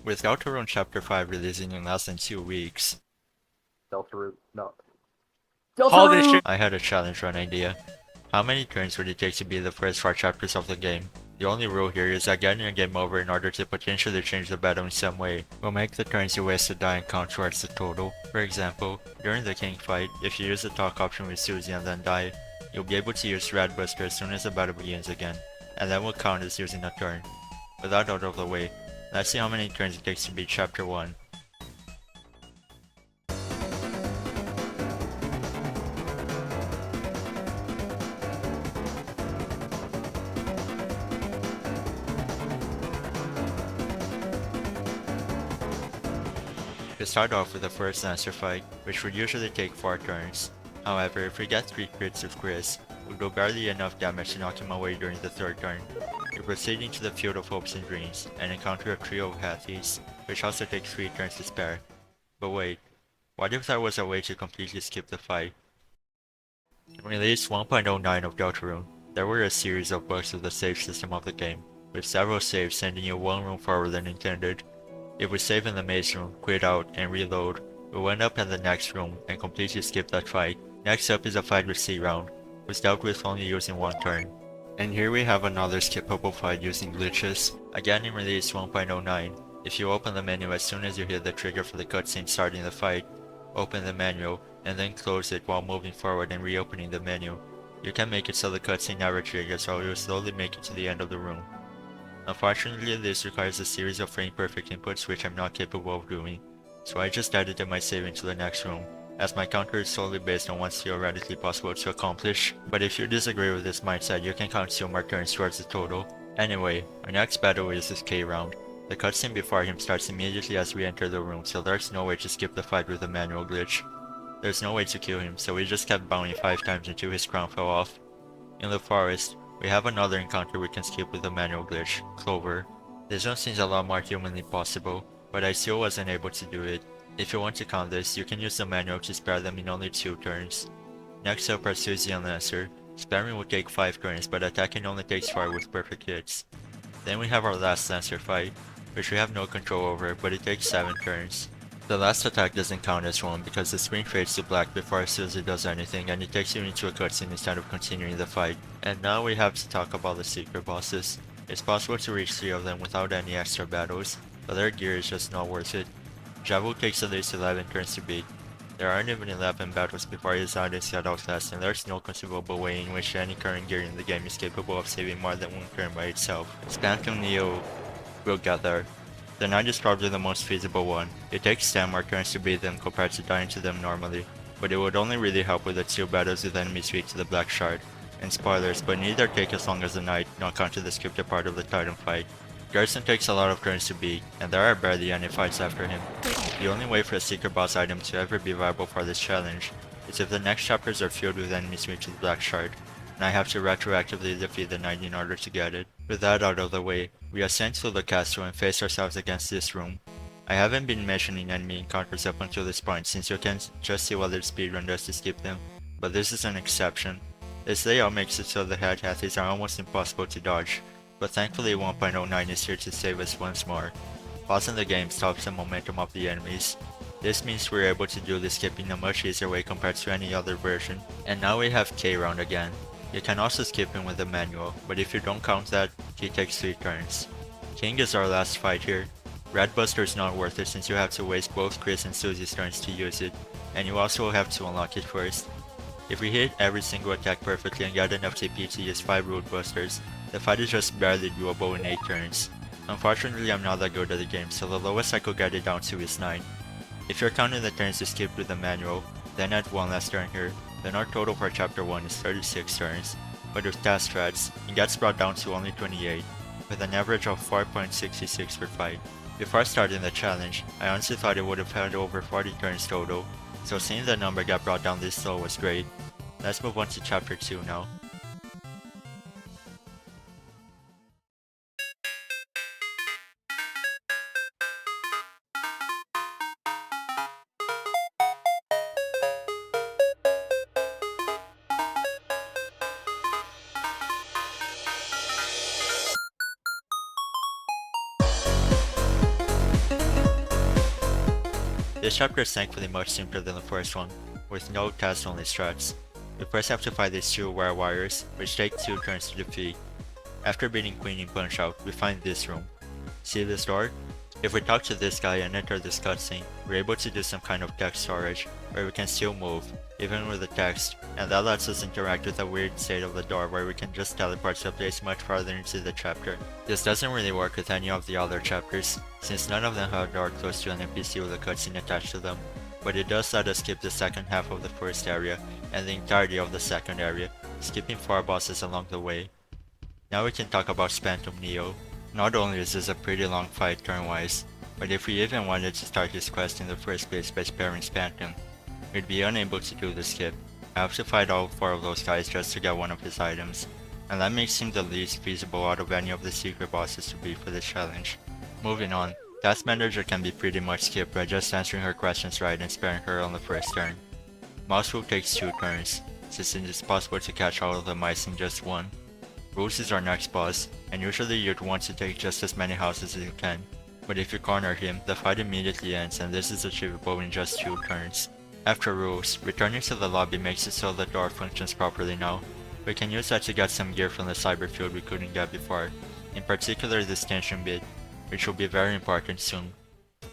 With Deltarune Chapter 5 releasing in less than 2 weeks, Deltarune, no. Holy Deltarune! shit. I had a challenge run idea. How many turns would it take to be the first 4 chapters of the game? The only rule here is that getting a game over in order to potentially change the battle in some way will make the turns you waste to die and count towards the total. For example, during the king fight, if you use the talk option with Susie and then die, you'll be able to use Red Buster as soon as the battle begins again, and that will count as using a turn. With that out of the way, let's see how many turns it takes to beat Chapter 1. We start off with the first Lancer fight, which would usually take 4 turns. However, if we get 3 crits with Chris, we'll do barely enough damage to knock him away during the 3rd turn. We proceed into the Field of Hopes and Dreams, and encounter a trio of Hathies, which also take 3 turns to spare. But wait, what if there was a way to completely skip the fight? In release 1.09 of Deltarune, there were a series of bugs with the save system of the game, with several saves sending you one room forward than intended. If we save in the maze room, quit out, and reload, we'll end up in the next room and completely skip that fight. Next up is a fight with C-Round, who's dealt with only using 1 turn. And here we have another skippable fight using glitches. Again in release 1.09, if you open the menu as soon as you hit the trigger for the cutscene starting the fight, open the menu, and then close it while moving forward and reopening the menu, you can make it so the cutscene never triggers or you'll slowly make it to the end of the room. Unfortunately, this requires a series of frame-perfect inputs which I'm not capable of doing, so I just edited my save into the next room, as my counter is solely based on what's theoretically possible to accomplish. But if you disagree with this mindset, you can count 2 more turns towards the total. Anyway, our next battle is with K-Round. The cutscene before him starts immediately as we enter the room, so there's no way to skip the fight with a manual glitch. There's no way to kill him, so we just kept bowing 5 times until his crown fell off. In the forest, we have another encounter we can skip with a manual glitch, Clover. This one seems a lot more humanly possible, but I still wasn't able to do it. If you want to count this, you can use the manual to spare them in only 2 turns. Next up are Susie and Lancer. Sparing will take 5 turns, but attacking only takes 4 with perfect hits. Then we have our last Lancer fight, which we have no control over, but it takes 7 turns. The last attack doesn't count as one because the screen fades to black before Susie does anything and it takes you into a cutscene instead of continuing the fight. And now we have to talk about the secret bosses. It's possible to reach 3 of them without any extra battles, but their gear is just not worth it. Javu takes at least 11 turns to beat. There aren't even 11 battles before his items get outclassed, and there's no conceivable way in which any current gear in the game is capable of saving more than 1 turn by itself. Spamking Neo will get there. The Knight is probably the most feasible one. It takes 10 more turns to beat them compared to dying to them normally, but it would only really help with the 2 battles with enemies weak to the Black Shard. And spoilers, but neither take as long as the Knight, not counting the scripted part of the Titan fight. Garrison takes a lot of turns to beat, and there are barely any fights after him. The only way for a secret boss item to ever be viable for this challenge is if the next chapters are filled with enemies weak to the Black Shard, and I have to retroactively defeat the Knight in order to get it. With that out of the way, we ascend to the castle and face ourselves against this room. I haven't been mentioning enemy encounters up until this point since you can just see what their speedrun does to skip them, but this is an exception. This layout makes it so the head Hathies are almost impossible to dodge, but thankfully 1.09 is here to save us once more. Pausing the game stops the momentum of the enemies. This means we're able to do the skipping a much easier way compared to any other version. And now we have K-Round again. You can also skip him with the manual, but if you don't count that, he takes 3 turns. King is our last fight here. Red Buster is not worth it since you have to waste both Chris and Susie's turns to use it, and you also have to unlock it first. If we hit every single attack perfectly and get enough TP to use 5 Root Busters, the fight is just barely doable in 8 turns. Unfortunately, I'm not that good at the game, so the lowest I could get it down to is 9. If you're counting the turns you skipped with the manual, then add 1 last turn here, then our total for chapter 1 is 36 turns, but with task strats, it gets brought down to only 28, with an average of 4.66 per fight. Before starting the challenge, I honestly thought it would have had over 40 turns total, so seeing the number get brought down this low was great. Let's move on to chapter 2 now. This chapter is thankfully much simpler than the first one, with no task-only strats. We first have to fight these two wire wires, which take 2 turns to defeat. After beating Queen in Punch-Out, we find this room. See this door? If we talk to this guy and enter this cutscene, we're able to do some kind of text storage, where we can still move, even with the text, and that lets us interact with the weird state of the door where we can just teleport to a place much farther into the chapter. This doesn't really work with any of the other chapters, since none of them have a door close to an NPC with a cutscene attached to them, but it does let us skip the second half of the first area, and the entirety of the second area, skipping 4 bosses along the way. Now we can talk about Spantum Neo. Not only is this a pretty long fight turn-wise, but if we even wanted to start this quest in the first place by sparing Spantum, we'd be unable to do the skip. I have to fight all 4 of those guys just to get one of his items, and that makes him the least feasible out of any of the secret bosses to beat for this challenge. Moving on, Task Manager can be pretty much skipped by just answering her questions right and sparing her on the first turn. Mouse Rule takes 2 turns, since it is possible to catch all of the mice in just one. Rules is our next boss, and usually you'd want to take just as many houses as you can, but if you corner him, the fight immediately ends and this is achievable in just 2 turns. After Rules, returning to the lobby makes it so the door functions properly now. We can use that to get some gear from the cyber field we couldn't get before, in particular this tension bit, which will be very important soon.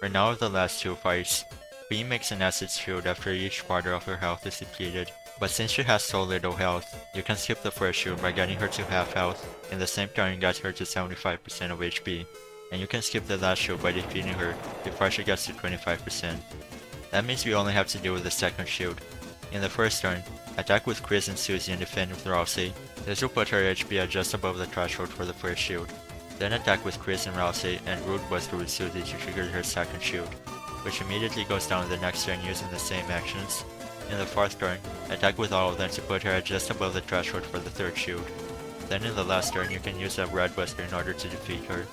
For now with the last 2 fights, Queen makes an acid shield after each quarter of her health is depleted. But since she has so little health, you can skip the first shield by getting her to half health, in the same turn get her to 75% of HP, and you can skip the last shield by defeating her before she gets to 25%. That means we only have to deal with the second shield. In the first turn, attack with Chris and Susie and defend with Rousey. This will put her HP at just above the threshold for the first shield. Then attack with Chris and Rousey and Root Buster with Susie to trigger her second shield, which immediately goes down the next turn using the same actions. In the fourth turn, attack with all of them to put her at just above the threshold for the third shield. Then in the last turn you can use a Red Buster in order to defeat her.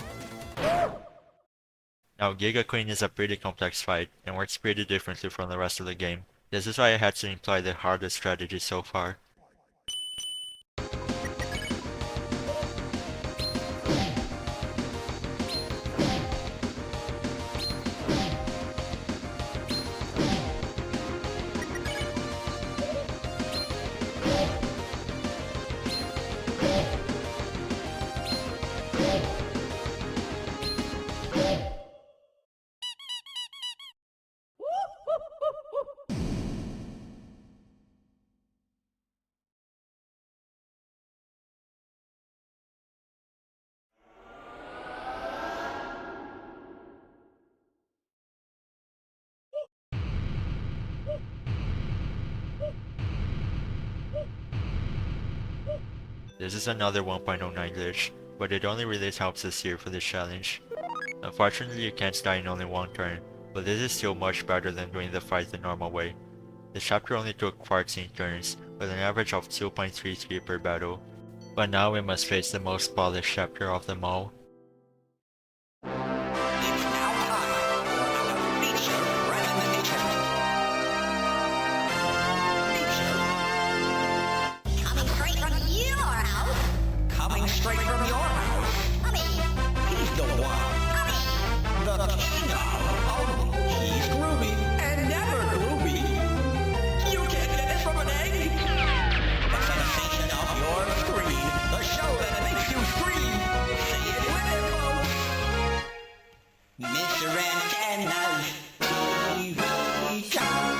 Now Giga Queen is a pretty complex fight, and works pretty differently from the rest of the game. This is why I had to employ the hardest strategy so far. This is another 1.09 glitch, but it only really helps us here for this challenge. Unfortunately you can't die in only 1 turn, but this is still much better than doing the fight the normal way. This chapter only took 14 turns, with an average of 2.33 per battle. But now we must face the most polished chapter of them all. It's now time for our feature presentation. Feature. Coming straight from your house. Coming straight from your house. He's the one. The king of. He's groovy and never gloomy. You can't get this from an egg. The sensation of your screen. The show that makes you scream. Say it with him, folks. Mr. Antenna's TV time.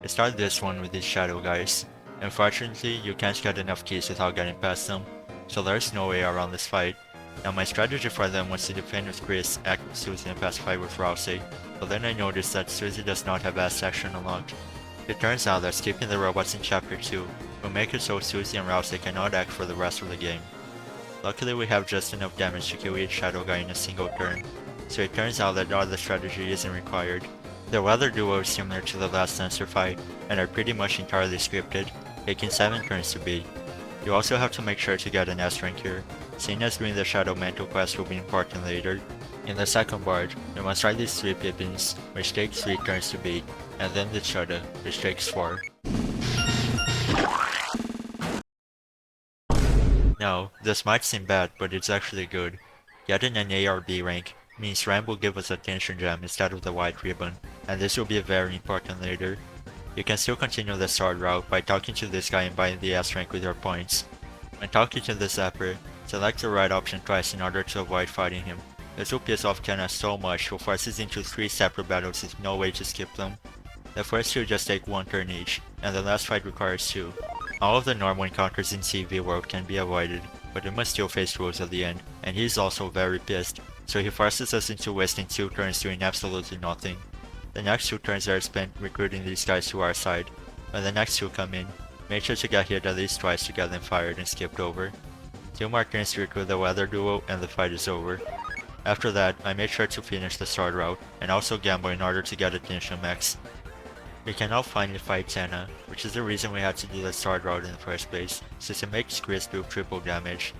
I started this one with these shadow guys. Unfortunately, you can't get enough keys without getting past them, so there's no way around this fight. Now my strategy for them was to defend with Chris, act with Susie and pacify with Rousey, but then I noticed that Susie does not have Ass Action unlocked. It turns out that skipping the robots in Chapter 2 will make it so Susie and Rousey cannot act for the rest of the game. Luckily we have just enough damage to kill each shadow guy in a single turn, so it turns out that all the strategy isn't required. The weather duo is similar to the last sensor fight, and are pretty much entirely scripted, taking 7 turns to beat. You also have to make sure to get an S rank here, seeing as doing the Shadow Mantle quest will be important later. In the second board, you must ride these 3 Pippins, which takes 3 turns to beat, and then the Chudda, which takes 4. Now, Now, this might seem bad, but it's actually good. Getting an A or B rank means Ram will give us a tension gem instead of the white ribbon, and this will be very important later. You can still continue the sword route by talking to this guy and buying the S rank with your points. When talking to the Zapper, select the right option twice in order to avoid fighting him. This will piss off Tenna so much he'll force us into 3 separate battles with no way to skip them. The first 2 just take 1 turn each, and the last fight requires 2. All of the normal encounters in CV World can be avoided, but we must still face rules at the end, and he's also very pissed, so he forces us into wasting 2 turns doing absolutely nothing. The next 2 turns are spent recruiting these guys to our side. When the next 2 come in, make sure to get hit at least twice to get them fired and skipped over. 2 more turns to recruit the weather duo and the fight is over. After that, I made sure to finish the sword route, and also gamble in order to get attention max. We can now finally fight Tenna, which is the reason we had to do the sword route in the first place, since it makes Chris do triple damage.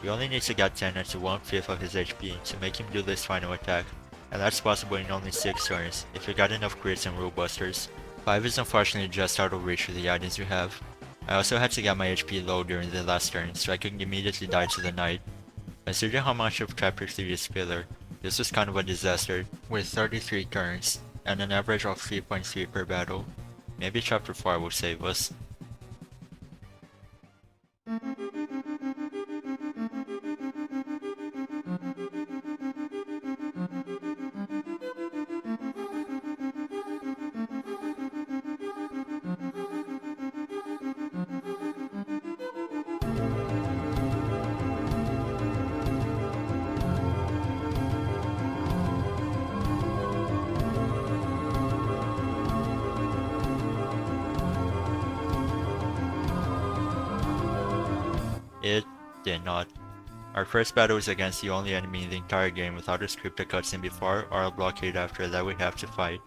We only need to get Tenna to 1/5 of his HP to make him do this final attack, and that's possible in only 6 turns, if we got enough crits and rule busters. 5 is unfortunately just out of reach with the items we have. I also had to get my HP low during the last turn, so I could immediately die to the knight. Considering how much of Chapter 3 is filler, this was kind of a disaster, with 33 turns, and an average of 3.3 per battle. Maybe Chapter 4 will save us. It did not. Our first battle is against the only enemy in the entire game without a scripted cutscene before or a blockade after that we have to fight.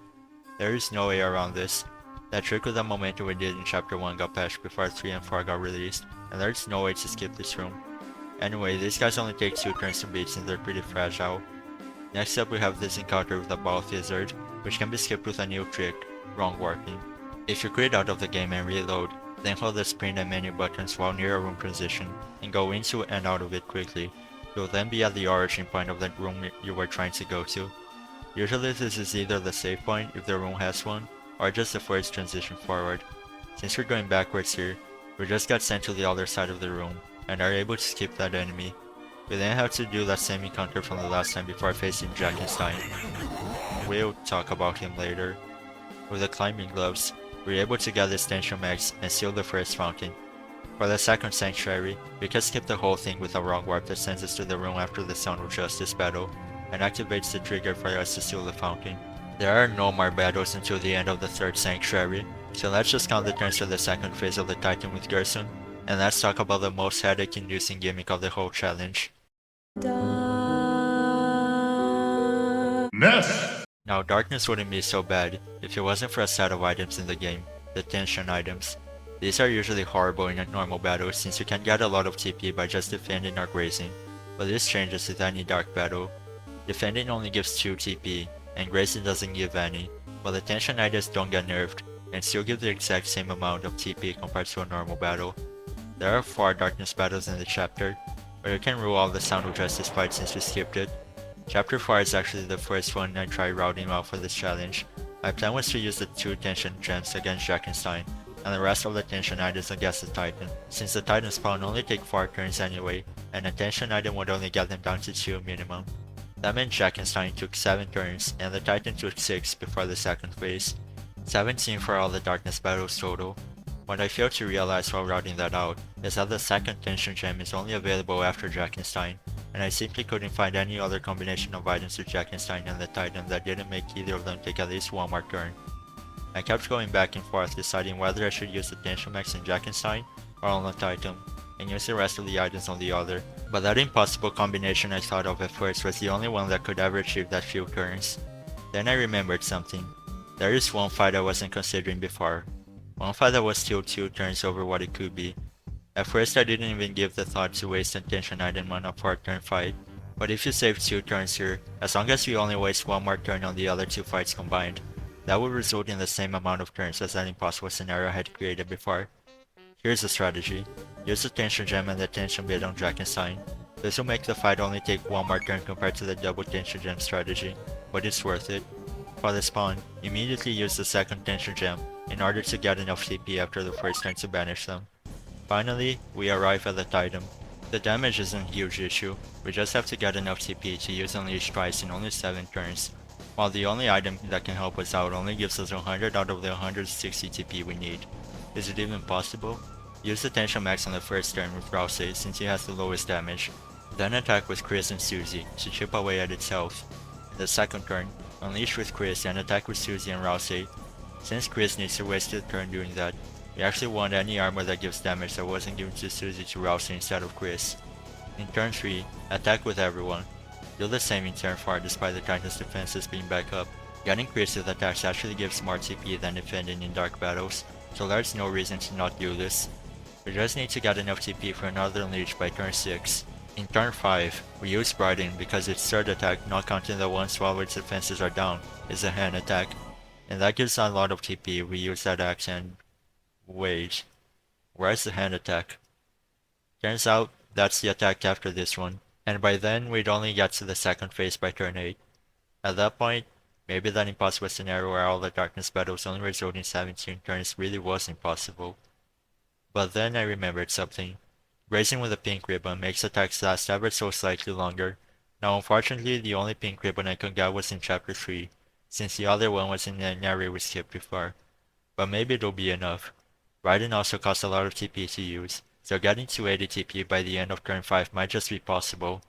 There is no way around this. That trick with the momentum we did in Chapter 1 got patched before 3 and 4 got released, and there's no way to skip this room. Anyway, these guys only take 2 turns to beat since they're pretty fragile. Next up we have this encounter with the Ball Lizard, which can be skipped with a new trick, Wrong Warping. If you quit out of the game and reload, then hold the sprint and menu buttons while near a room transition, and go into and out of it quickly. You'll then be at the origin point of the room you were trying to go to. Usually this is either the save point if the room has one, or just the first transition forward. Since we're going backwards here, we just got sent to the other side of the room, and are able to skip that enemy. We then have to do that same encounter from the last time before facing Jackenstein. We'll talk about him later. With the climbing gloves, we're able to get this tension max and seal the first fountain. For the second sanctuary, we can skip the whole thing with a wrong warp that sends us to the room after the Sound of Justice battle, and activates the trigger for us to seal the fountain. There are no more battles until the end of the third sanctuary, so let's just count the turns for the second phase of the Titan with Gerson, and let's talk about the most headache-inducing gimmick of the whole challenge. Now darkness wouldn't be so bad if it wasn't for a set of items in the game, the tension items. These are usually horrible in a normal battle since you can get a lot of TP by just defending or grazing, but this changes with any dark battle. Defending only gives 2 TP, and grazing doesn't give any, but the tension items don't get nerfed, and still give the exact same amount of TP compared to a normal battle. There are 4 darkness battles in the chapter, but you can rule all the Sound of Justice fights since we skipped it. Chapter 4 is actually the first one I tried routing out for this challenge. My plan was to use the 2 tension gems against Jackenstein, and the rest of the tension items against the Titan, since the Titan spawn only take 4 turns anyway, and a tension item would only get them down to 2 minimum. That meant Jackenstein took 7 turns, and the Titan took 6 before the second phase. 17 for all the darkness battles total. What I failed to realize while routing that out is that the second tension gem is only available after Jackenstein, and I simply couldn't find any other combination of items with Jackenstein and the Titan that didn't make either of them take at least 1 more turn. I kept going back and forth deciding whether I should use the tension max in Jackenstein or on the Titan, and use the rest of the items on the other, but that impossible combination I thought of at first was the only one that could ever achieve that few turns. Then I remembered something. There is one fight I wasn't considering before. One fight that was still 2 turns over what it could be. At first I didn't even give the thought to waste a tension item on a 4-turn fight, but if you save 2 turns here, as long as we only waste 1 more turn on the other 2 fights combined, that would result in the same amount of turns as that impossible scenario I had created before. Here's the strategy. Use the Tension Gem and the Tension Bit on Drakensine. This will make the fight only take one more turn compared to the double Tension Gem strategy, but it's worth it. For the spawn, immediately use the second Tension Gem in order to get enough TP after the first turn to banish them. Finally, we arrive at the Titan. The damage isn't a huge issue, we just have to get enough TP to use Unleash twice in only 7 turns, while the only item that can help us out only gives us 100 out of the 160 TP we need. Is it even possible? Use the Tension Max on the first turn with Rousey since he has the lowest damage, then attack with Chris and Susie to chip away at its health. In the second turn, Unleash with Chris and attack with Susie and Rousey. Since Chris needs to waste a turn doing that, we actually want any armor that gives damage that wasn't given to Susie to Rousey instead of Chris. In turn 3, attack with everyone. Do the same in turn 4 despite the Titan's defenses being back up. Getting Chris with attacks actually gives more TP than defending in dark battles, so there's no reason to not do this. We just need to get enough TP for another Unleash by turn 6. In turn 5, we use Brighten because its third attack, not counting the ones while its defenses are down, is a hand attack. And that gives a lot of TP. We use that axe and... wait. Where's the hand attack? Turns out, that's the attack after this one. And by then, we'd only get to the second phase by turn 8. At that point, maybe that impossible scenario where all the darkness battles only result in 17 turns really was impossible. But then I remembered something. Grazing with a pink ribbon makes attacks last ever so slightly longer. Now unfortunately the only pink ribbon I could get was in chapter 3, since the other one was in an area we skipped before. But maybe it'll be enough. Raiden also costs a lot of TP to use, so getting to 80 TP by the end of turn 5 might just be possible.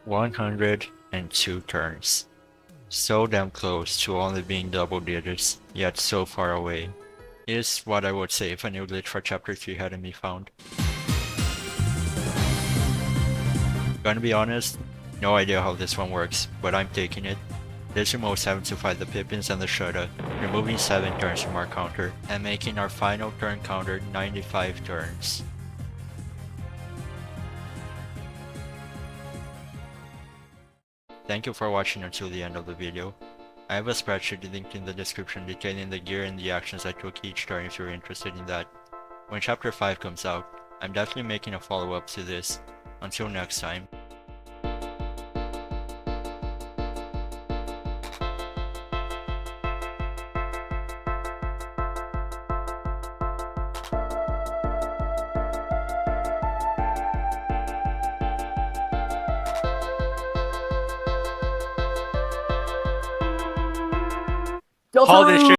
"102 turns. So damn close to only being double digits, yet so far away," is what I would say if a new glitch for chapter 3 hadn't been found. Gonna be honest, no idea how this one works, but I'm taking it. This removes having to fight the Pippins and the Shudda, removing 7 turns from our counter, and making our final turn counter 95 turns. Thank you for watching until the end of the video. I have a spreadsheet linked in the description detailing the gear and the actions I took each turn if you're interested in that. When chapter 5 comes out, I'm definitely making a follow-up to this. Until next time. Haul this shit